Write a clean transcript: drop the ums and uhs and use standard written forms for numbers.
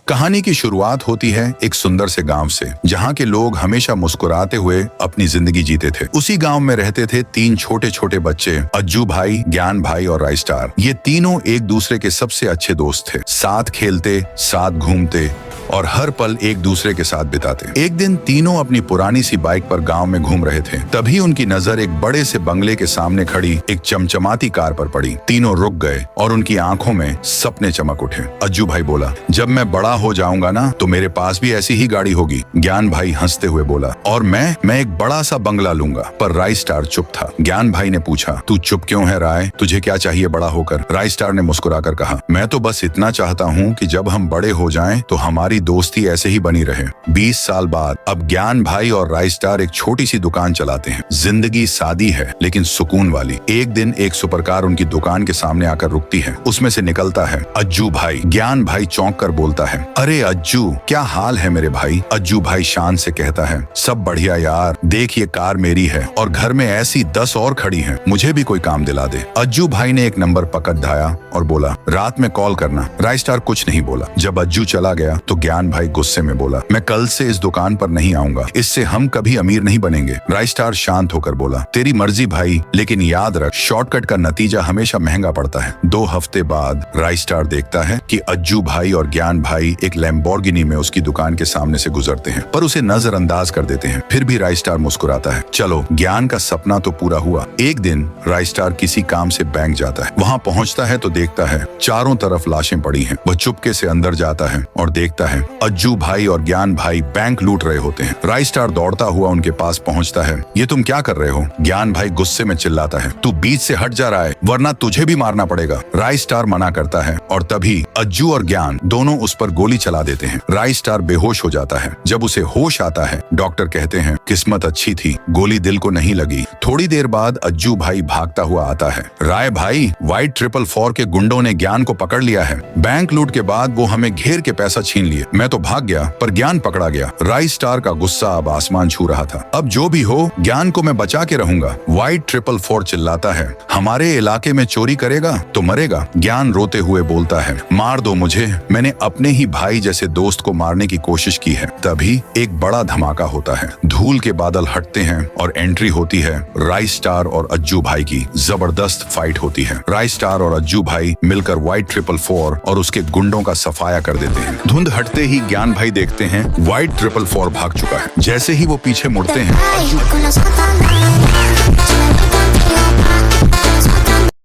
कहानी की शुरुआत होती है एक सुंदर से गांव से, जहां के लोग हमेशा मुस्कुराते हुए अपनी जिंदगी जीते थे। उसी गांव में रहते थे 3 छोटे छोटे बच्चे, अज्जू भाई, ज्ञान भाई और राय स्टार। ये तीनों एक दूसरे के सबसे अच्छे दोस्त थे। साथ खेलते, साथ घूमते और हर पल एक दूसरे के साथ बिताते। एक दिन तीनों अपनी पुरानी सी बाइक पर गांव में घूम रहे थे। तभी उनकी नजर एक बड़े से बंगले के सामने खड़ी एक चमचमाती कार पर पड़ी। तीनों रुक गए और उनकी आंखों में सपने चमक उठे। अज्जू भाई बोला, जब मैं बड़ा हो जाऊंगा ना तो मेरे पास भी ऐसी ही गाड़ी होगी। ज्ञान भाई हंसते हुए बोला, और मैं एक बड़ा सा बंगला लूंगा। पर राय स्टार चुप था। ज्ञान भाई ने पूछा, तू चुप क्यों है राय? तुझे क्या चाहिए बड़ा होकर? राय स्टार ने मुस्कुराकर कहा, मैं तो बस इतना चाहता हूँ कि जब हम बड़े हो जाएं तो हमारी दोस्ती ऐसे ही बनी रहे। 20 साल बाद अब ज्ञान भाई और राय स्टार एक छोटी सी दुकान चलाते हैं। जिंदगी सादी है लेकिन सुकून वाली। एक दिन एक सुपरकार उनकी दुकान के सामने आकर रुकती है। उसमें से निकलता है अज्जू भाई। ज्ञान भाई चौंक कर बोलता है, अरे अज्जू, क्या हाल है मेरे भाई? अज्जू भाई शान से कहता है, सब बढ़िया यार, देख ये कार मेरी है और घर में ऐसी 10 और खड़ी हैं, मुझे भी कोई काम दिला दे। अज्जू भाई ने एक नंबर पकड़ ढाया और बोला, रात में कॉल करना। राय स्टार कुछ नहीं बोला। जब अज्जू चला गया तो ज्ञान भाई गुस्से में बोला, मैं कल से इस दुकान पर नहीं आऊंगा, इससे हम कभी अमीर नहीं बनेंगे। राय स्टार शांत होकर बोला, तेरी मर्जी भाई, लेकिन याद रख, शॉर्टकट का नतीजा हमेशा महंगा पड़ता है। 2 हफ्ते बाद राय स्टार देखता है कि अज्जू भाई और ज्ञान भाई एक लैम्बोर्गिनी में उसकी दुकान के सामने से गुजरते हैं, पर उसे नजरअंदाज कर देते हैं। फिर भी राय स्टार मुस्कुराता है। चलो, ज्ञान का सपना तो पूरा हुआ। एक दिन राय स्टार किसी काम से बैंक जाता है। वहाँ पहुँचता है तो देखता है चारों तरफ लाशें पड़ी हैं। वह चुपके से अंदर जाता है और देखता है अज्जू भाई और ज्ञान भाई बैंक लूट रहे होते हैं। राय स्टार दौड़ता हुआ उनके पास पहुंचता है। ये तुम क्या कर रहे हो? ज्ञान भाई गुस्से में चिल्लाता है, तू बीच से हट जा रहा है वरना तुझे भी मारना पड़ेगा। राय स्टार मना करता है और तभी अज्जू और ज्ञान दोनों उस पर गोली चला देते हैं। राय स्टार बेहोश हो जाता है। जब उसे होश आता है, डॉक्टर कहते हैं, किस्मत अच्छी थी, गोली दिल को नहीं लगी। थोड़ी देर बाद अज्जू भाई भागता हुआ आता है। राय भाई, वाइट 444 के गुंडों ने ज्ञान को पकड़ लिया है। बैंक लूट के बाद वो हमें घेर के पैसा छीन लिए। मैं तो भाग गया पर ज्ञान पकड़ा गया। राय स्टार का गुस्सा अब आसमान छू रहा था। अब जो भी हो, ज्ञान को मैं बचा के रहूंगा। वाइट 444 चिल्लाता है, हमारे इलाके में चोरी करेगा तो मरेगा। ज्ञान रोते हुए बोलता है, मार दो मुझे, मैंने अपने ही भाई जैसे दोस्त को मारने की कोशिश की है। तभी एक बड़ा धमाका होता है। धूल के बादल हटते हैं और एंट्री होती है राय स्टार और अज्जू भाई की। जबरदस्त फाइट होती है। राय स्टार और अज्जू भाई मिलकर वाइट 444 और उसके गुंडों का सफाया कर देते हैं। धुंध हटते ही ज्ञान भाई देखते हैं वाइट 444 भाग चुका है। जैसे ही वो पीछे मुड़ते हैं,